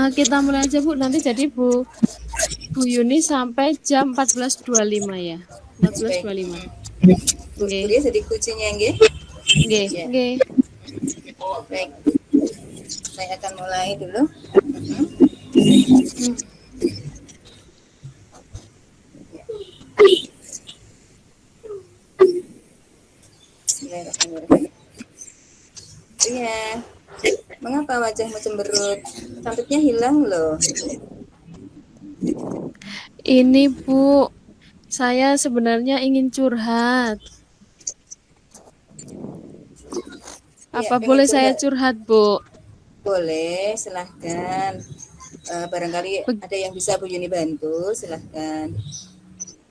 Kita mulai aja Bu. Nanti jadi Bu Yuni sampai jam 14.25 ya. Baik. 14.25. Bu Nggih. Ria jadi kuncinya nggih. Nggih, Ya. nggih. Baik. Saya akan mulai dulu. Hmm. Bismillahirrahmanirrahim. Ria, mengapa wajahmu cemberut? Cantiknya hilang loh. Ini Bu, saya sebenarnya ingin curhat. Iya, Apa pengen boleh saya curhat. curhat, Bu? Boleh, silahkan. Barangkali Be- ada yang bisa Bu Yuni bantu, silahkan.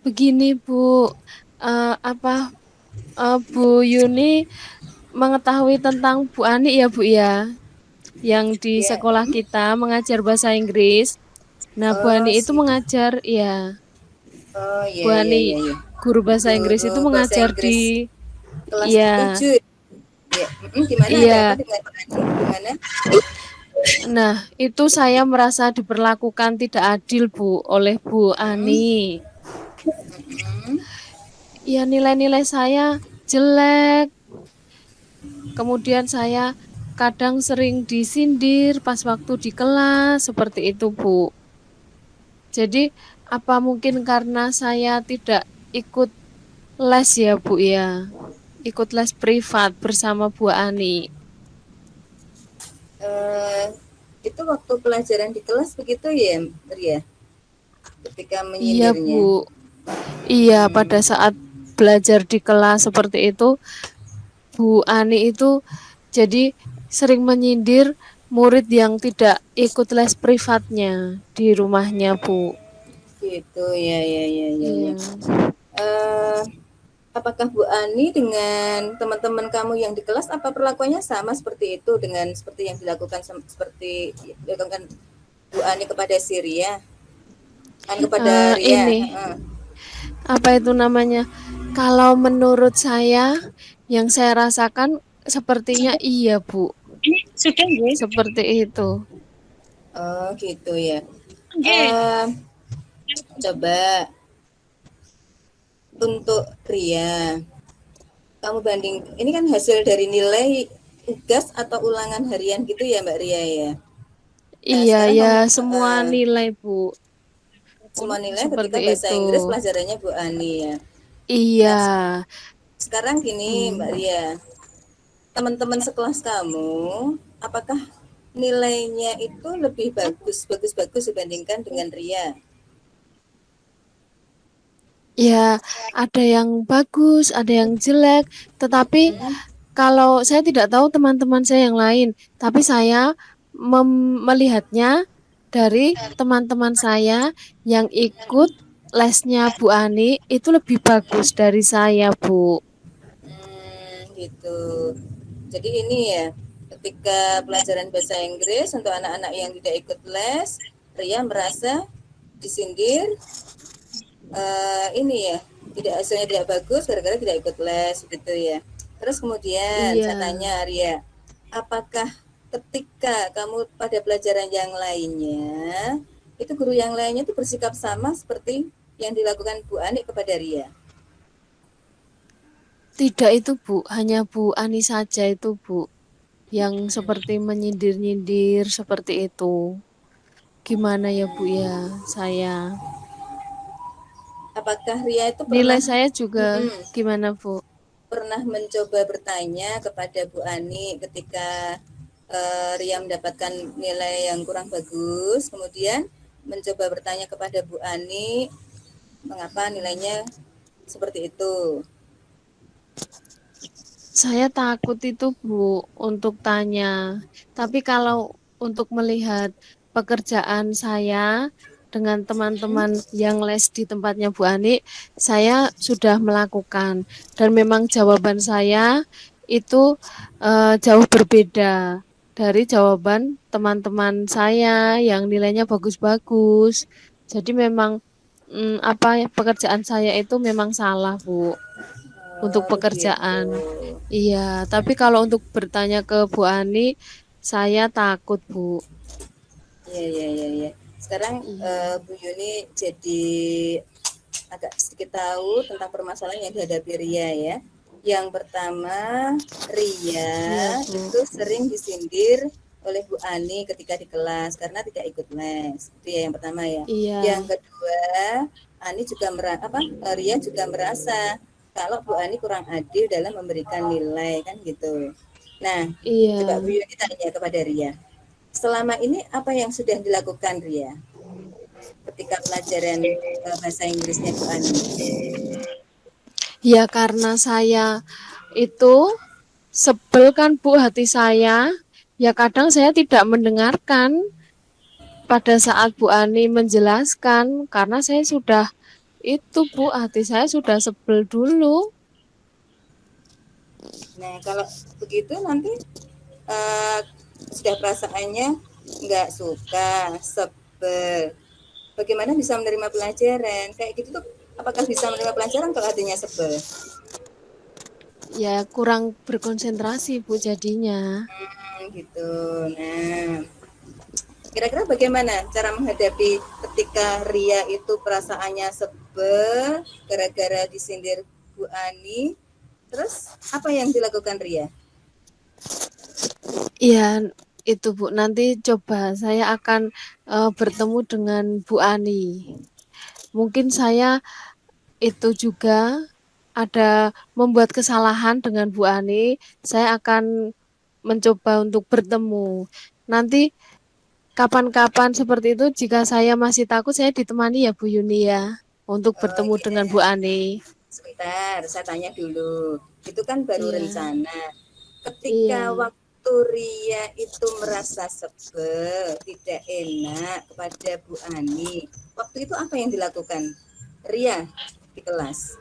Begini, Bu. Bu Yuni mengetahui tentang Bu Ani ya, Bu ya, yang di Ya. sekolah kita mengajar bahasa Inggris. Nah, Bu Ani Oh, itu si. mengajar, ya, Oh, Bu iya, iya, Ani iya, iya. guru bahasa Inggris Guru itu bahasa mengajar di, Inggris kelas ya, 7. Ya. Gimana, ada apa iya. dengan Bu Ani? Gimana? Nah, itu saya merasa diperlakukan tidak adil, Bu, oleh Bu Mm-mm. Ani. Mm-mm. Ya, nilai-nilai saya jelek. Kemudian saya kadang sering disindir pas waktu di kelas, seperti itu, Bu. Jadi, apa mungkin karena saya tidak ikut les ya, Bu ya? Ikut les privat bersama Bu Ani. Eh, itu waktu pelajaran di kelas begitu ya, Ria? Ketika Iya, Bu. menyindirnya. Iya, pada Hmm, saat belajar di kelas seperti itu, Bu Ani itu jadi sering menyindir murid yang tidak ikut les privatnya di rumahnya, Bu. gitu ya, ya, ya, ya, ya. Iya. Eh, apakah Bu Ani dengan teman-teman kamu yang di kelas apa perlakuannya sama seperti itu dengan seperti yang dilakukan seperti dilakukan Bu Ani kepada si Ria? Kan kepada Ria. Ini Heeh. apa itu namanya? Kalau menurut saya yang saya rasakan sepertinya iya, Bu. Sudah nggih. Seperti itu. Oh gitu ya. Eh, coba untuk Ria, kamu banding, ini kan hasil dari nilai tugas atau ulangan harian gitu ya Mbak Ria ya. Nah Iya, sekarang ya kamu semua nilai, Bu. semua nilai Seperti ketika bahasa itu. Inggris pelajarannya Bu Ani ya. Iya. Nah sekarang gini Mbak Hmm. Ria, teman-teman sekelas kamu, apakah nilainya itu lebih bagus dibandingkan dengan Ria? Ya, ada yang bagus, ada yang jelek, tetapi Mm-mm. kalau saya tidak tahu teman-teman saya yang lain, tapi saya melihatnya dari teman-teman saya yang ikut lesnya Bu Ani itu lebih bagus dari saya, Bu. Gitu. Jadi ini ya, ketika pelajaran bahasa Inggris untuk anak-anak yang tidak ikut les, Ria merasa disindir, ini ya, tidak hasilnya tidak bagus gara-gara tidak ikut les gitu ya. Terus kemudian Iya. saya tanya Ria, apakah ketika kamu pada pelajaran yang lainnya, itu guru yang lainnya itu bersikap sama seperti yang dilakukan Bu Ani kepada Ria? Tidak itu, Bu, hanya Bu Ani saja itu, Bu, yang seperti menyindir-nyindir seperti itu. Gimana ya, Bu ya? Saya Apakah Ria itu nilai pernah saya juga mm-mm, gimana, Bu? pernah mencoba bertanya kepada Bu Ani ketika Ria mendapatkan nilai yang kurang bagus, kemudian mencoba bertanya kepada Bu Ani mengapa nilainya seperti itu. Saya takut itu, Bu, untuk tanya. Tapi kalau untuk melihat pekerjaan saya dengan teman-teman yang les di tempatnya Bu Ani, saya sudah melakukan. Dan memang jawaban saya itu jauh berbeda dari jawaban teman-teman saya yang nilainya bagus-bagus. Jadi memang apa pekerjaan saya itu memang salah, Bu, untuk Oh, begitu. pekerjaan. Iya, tapi kalau untuk bertanya ke Bu Ani, saya takut, Bu. Iya, iya, iya, iya. Sekarang Iya, Bu Yuni jadi agak sedikit tahu tentang permasalahan yang dihadapi Ria ya. Yang pertama, Ria iya Bu. itu sering disindir oleh Bu Ani ketika di kelas karena tidak ikut les. Itu ya yang pertama ya. Yang Iya, kedua, Ani juga Ria juga merasa kalau Bu Ani kurang adil dalam memberikan nilai kan gitu. Nah, coba iya. Bu Yuni tanya kepada Ria. Selama ini apa yang sudah dilakukan Ria ketika pelajaran bahasa Inggrisnya Bu Ani? Ya karena saya itu sebel kan Bu hati saya. Ya kadang saya tidak mendengarkan pada saat Bu Ani menjelaskan karena saya sudah itu Bu hati saya sudah sebel dulu. Nah, kalau begitu nanti uh, sudah perasaannya nggak suka, sebel. Bagaimana bisa menerima pelajaran? Kayak gitu tuh, apakah bisa menerima pelajaran kalau hatinya sebel? Ya kurang berkonsentrasi Bu jadinya. Gitu. Nah, kira-kira bagaimana cara menghadapi ketika Ria itu perasaannya sebel gara-gara disindir Bu Ani? Terus apa yang dilakukan Ria? Iya itu Bu nanti coba saya akan bertemu dengan Bu Ani. Mungkin saya itu juga ada membuat kesalahan dengan Bu Ani. Saya akan mencoba untuk bertemu. Nanti kapan-kapan seperti itu jika saya masih takut saya ditemani ya Bu Yuni ya untuk Oh bertemu dengan Bu iya, Ani. sebentar, saya tanya dulu. Itu kan baru Iya, rencana. Ketika iya. waktu Ria itu merasa sebel, tidak enak kepada Bu Ani, waktu itu apa yang dilakukan Ria di kelas?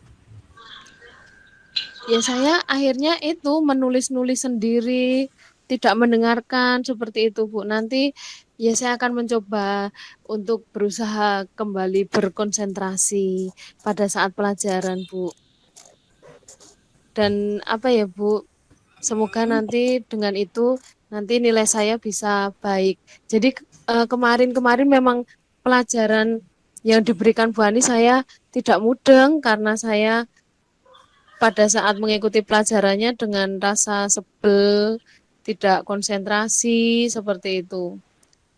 Ya saya akhirnya itu menulis-nulis sendiri, tidak mendengarkan seperti itu Bu. Nanti ya saya akan mencoba untuk berusaha kembali berkonsentrasi pada saat pelajaran Bu. Dan apa ya Bu, semoga Hmm, nanti dengan itu nanti nilai saya bisa baik. Jadi kemarin-kemarin memang pelajaran yang diberikan Bu Ani saya tidak mudeng karena saya pada saat mengikuti pelajarannya dengan rasa sebel, tidak konsentrasi seperti itu.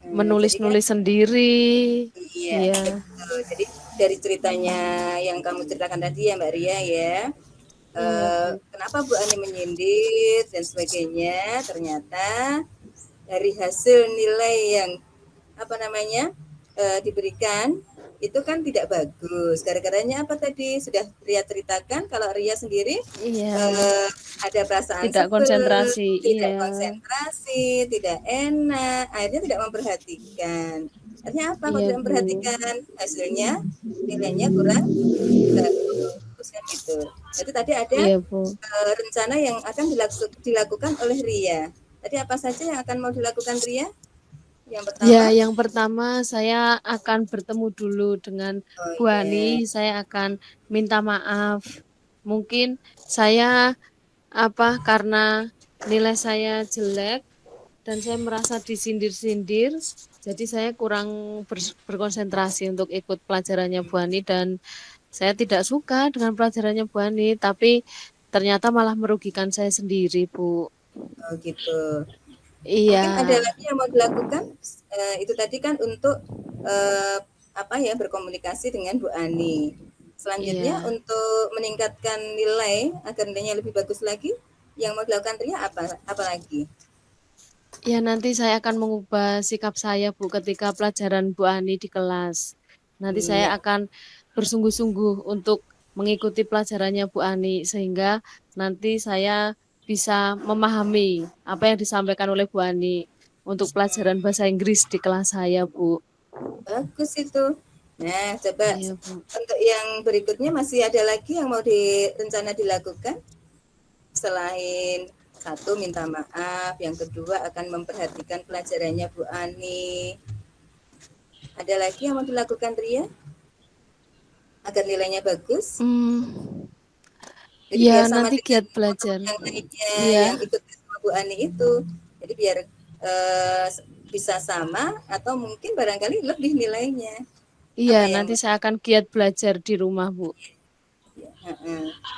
jadi kan Menulis-nulis sendiri. iya Iya, betul. Jadi dari ceritanya yang kamu ceritakan tadi ya Mbak Ria ya, iya Bu. kenapa Bu Ani menyindir dan sebagainya, ternyata dari hasil nilai yang apa namanya diberikan itu kan tidak bagus. Gara-garanya apa tadi sudah Ria ceritakan kalau Ria sendiri Iya, ada perasaan tidak sebel, konsentrasi. tidak Iya, konsentrasi, tidak enak, akhirnya tidak memperhatikan. Artinya apa kalau iya tidak Bu. memperhatikan? Hasilnya nilainya kurang bagus kan gitu. Jadi tadi ada Iya Bu. rencana yang akan dilakukan oleh Ria. Tadi apa saja yang akan mau dilakukan Ria? Yang Ya, pertama, yang pertama saya akan bertemu dulu dengan oh Bu Ani. iya, Saya akan minta maaf. Mungkin saya karena nilai saya jelek dan saya merasa disindir-sindir, jadi saya kurang berkonsentrasi untuk ikut pelajarannya Bu Ani dan saya tidak suka dengan pelajarannya Bu Ani, tapi ternyata malah merugikan saya sendiri, Bu. oh gitu. Iya, Mungkin ada lagi yang mau dilakukan. Itu tadi kan untuk eh, apa ya berkomunikasi dengan Bu Ani. Selanjutnya iya. untuk meningkatkan nilai agar nilainya lebih bagus lagi, yang mau dilakukan Ria apa lagi? Ya, nanti saya akan mengubah sikap saya, Bu, ketika pelajaran Bu Ani di kelas. Nanti saya Iya. akan bersungguh-sungguh untuk mengikuti pelajarannya Bu Ani, sehingga nanti saya bisa memahami apa yang disampaikan oleh Bu Ani untuk pelajaran bahasa Inggris di kelas saya, Bu. Bagus itu. Nah, coba Iya, Bu. untuk yang berikutnya masih ada lagi yang mau direncana dilakukan selain satu minta maaf, yang kedua akan memperhatikan pelajarannya Bu Ani. Ada lagi yang mau dilakukan Ria agar nilainya bagus? Hmm, Jadi ya biar sama nanti dengan giat teman-teman belajar. yang lainnya Iya, yang ikut sama Bu Ani itu. Jadi biar bisa sama atau mungkin barangkali lebih nilainya. Iya, Apa yang nanti saya akan giat belajar di rumah, Bu.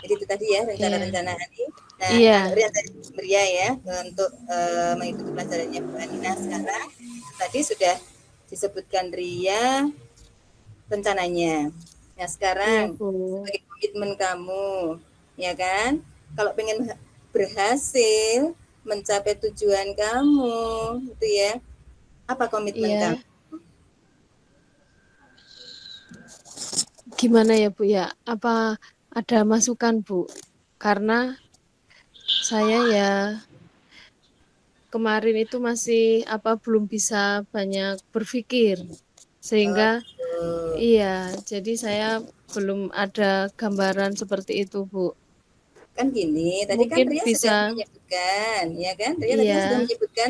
Jadi itu tadi ya Iya. rencana-rencana Ani. Nah, kalau Iya. Ria tadi Ria ya untuk mengikuti pelajarannya Bu Ani. Nah, sekarang tadi sudah disebutkan Ria rencananya. Nah, Iya, sekarang Bu. sebagai komitmen kamu, ya kan? Kalau pengen berhasil mencapai tujuan kamu, itu ya. Apa komitmen kamu? Iya. Gimana ya, Bu ya? Apa ada masukan, Bu? Karena saya ya kemarin itu masih belum bisa banyak berpikir. Oh, Sehingga gitu. iya, jadi saya belum ada gambaran seperti itu, Bu. Kan gini, tadi kan Mungkin Ria sudah bisa, menyebutkan, ya kan? Ria tadi kan sudah iya, menyebutkan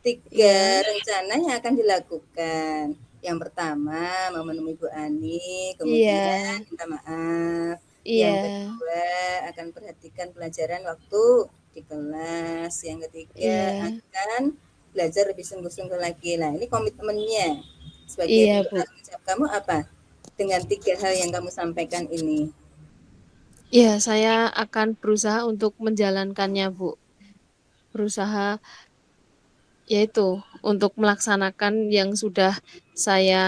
tiga iya, rencana yang akan dilakukan. Yang pertama, mau menemui Bu Ani, iya, kemudian minta maaf. Yang iya, kedua, akan perhatikan pelajaran waktu di kelas. Yang ketiga, iya, akan belajar lebih sungguh-sungguh lagi. Nah, ini komitmennya. Sebagai iya, bentuk Bu. tanggung jawab kamu apa? Dengan tiga hal yang kamu sampaikan ini. Iya, saya akan berusaha untuk menjalankannya, Bu. Berusaha yaitu untuk melaksanakan yang sudah saya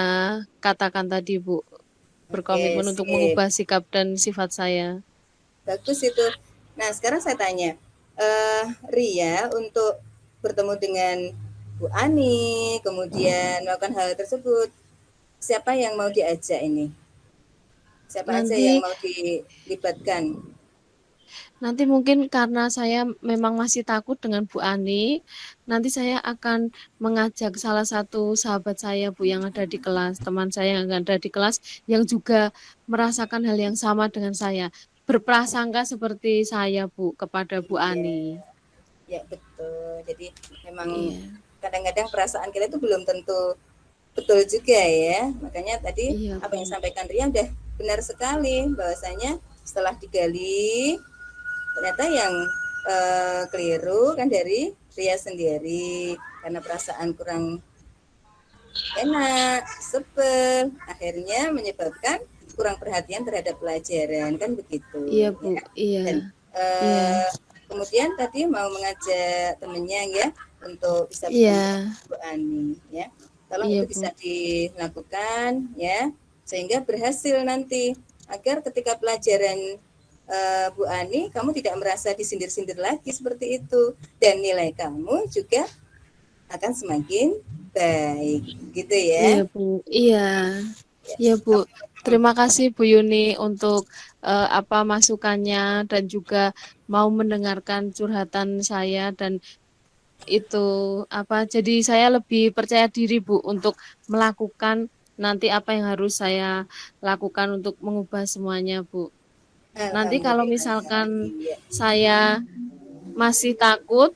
katakan tadi, Bu. Oke, Berkomitmen untuk sip. mengubah sikap dan sifat saya. Bagus itu. Nah, sekarang saya tanya, Ria untuk bertemu dengan Bu Ani, kemudian melakukan hal tersebut, siapa yang mau diajak ini? Siapa aja yang Nanti mau dilibatkan? Nanti mungkin karena saya memang masih takut dengan Bu Ani, nanti saya akan mengajak salah satu sahabat saya, Bu, yang ada di kelas, teman saya yang ada di kelas, yang juga merasakan hal yang sama dengan saya, berprasangka seperti saya, Bu, kepada Bu Iya, Ani. ya betul. Jadi memang Iya, kadang-kadang perasaan kita itu belum tentu betul juga ya. Makanya tadi iya, apa yang Bu. disampaikan Ria udah benar sekali bahwasanya setelah digali ternyata yang keliru kan dari Ria sendiri karena perasaan kurang enak, sebel, akhirnya menyebabkan kurang perhatian terhadap pelajaran kan Iya, begitu Bu. ya. Iya, Dan iya, kemudian tadi mau mengajak temennya ya untuk bisa bertemu dengan iya, Bu Ani ya. Tolong iya, itu Bu. bisa dilakukan ya sehingga berhasil nanti agar ketika pelajaran Bu Ani kamu tidak merasa disindir-sindir lagi seperti itu dan nilai kamu juga akan semakin baik gitu Iya, ya. Bu. Iya. Ya, Iya, Bu. hmm, Terima kasih Bu Yuni untuk masukannya dan juga mau mendengarkan curhatan saya dan itu jadi saya lebih percaya diri Bu untuk melakukan nanti apa yang harus saya lakukan untuk mengubah semuanya, Bu. Nanti kalau alhamdulillah. misalkan Iya. saya masih takut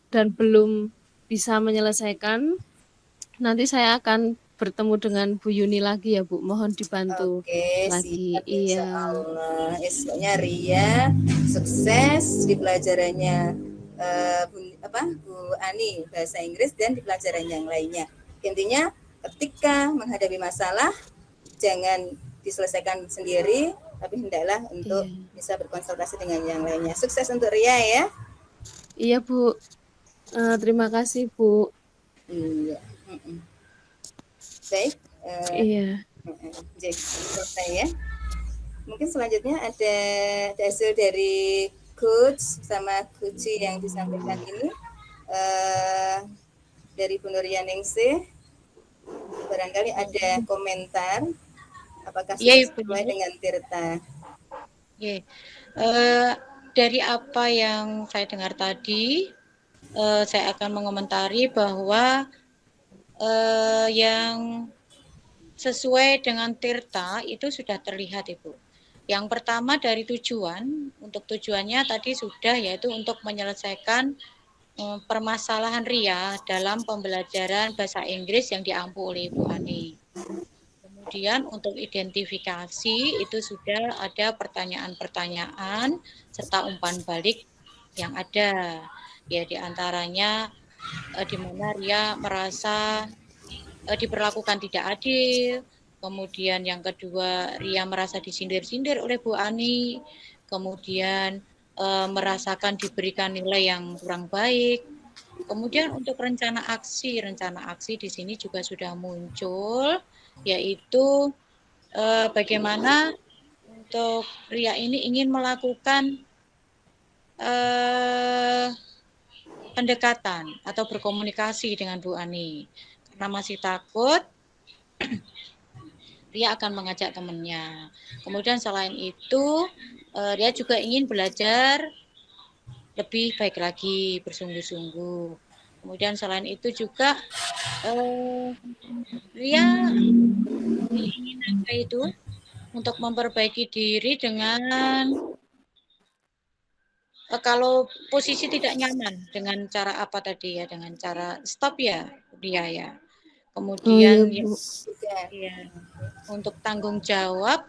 dan belum bisa menyelesaikan, nanti saya akan bertemu dengan Bu Yuni lagi ya, Bu. Mohon dibantu Oke, lagi. siap Iya. insya Allah. Esoknya Ria sukses di pelajarannya Bu Ani bahasa Inggris dan di pelajaran yang lainnya. Intinya ketika menghadapi masalah jangan diselesaikan sendiri, tapi hendaklah untuk Iya. bisa berkonsultasi dengan yang lainnya. Sukses untuk Ria ya. Iya, Bu. Terima kasih, Bu. Iya. Baik. Iya. Jadi selesai ya. Mungkin selanjutnya ada hasil dari coach sama coach yang disampaikan ini dari Bu Nuria Ningsih. Barangkali ada komentar apakah Iya, sudah Ibu. sesuai dengan Tirta. Iya. Eh, dari apa yang saya dengar tadi, saya akan mengomentari bahwa yang sesuai dengan Tirta itu sudah terlihat, Ibu. Yang pertama dari tujuan, untuk tujuannya tadi sudah, yaitu untuk menyelesaikan permasalahan Ria dalam pembelajaran bahasa Inggris yang diampu oleh Ibu Ani. Kemudian untuk identifikasi itu sudah ada pertanyaan-pertanyaan serta umpan balik yang ada. Ya, diantaranya di mana Ria merasa diperlakukan tidak adil. Kemudian yang kedua, Ria merasa disindir-sindir oleh Bu Ani. Kemudian merasakan diberikan nilai yang kurang baik. Kemudian untuk rencana aksi di sini juga sudah muncul, yaitu bagaimana untuk Ria ini ingin melakukan pendekatan atau berkomunikasi dengan Bu Ani. Karena masih takut, Ria akan mengajak temannya. Kemudian selain itu, Ria juga ingin belajar lebih baik lagi, bersungguh-sungguh. Kemudian selain itu juga Ria ingin apa itu untuk memperbaiki diri dengan kalau posisi tidak nyaman dengan cara apa tadi ya, dengan cara stop ya Ria ya. Oh iya, Kemudian Bu. ya, untuk tanggung jawab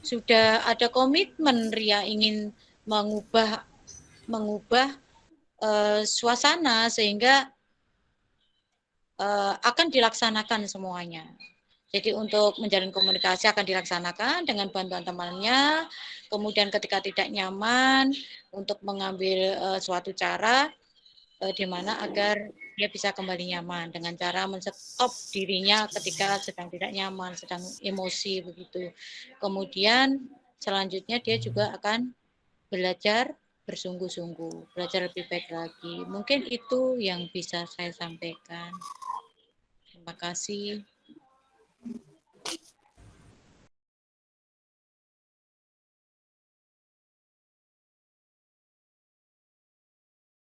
sudah ada komitmen Ria ingin mengubah suasana sehingga akan dilaksanakan semuanya. Jadi untuk menjalin komunikasi akan dilaksanakan dengan bantuan temannya. Kemudian ketika tidak nyaman untuk mengambil suatu cara di mana agar dia bisa kembali nyaman dengan cara men-stop dirinya ketika sedang tidak nyaman, sedang emosi begitu. Kemudian selanjutnya dia juga akan belajar bersungguh-sungguh, belajar lebih baik lagi. Mungkin itu yang bisa saya sampaikan. Terima kasih.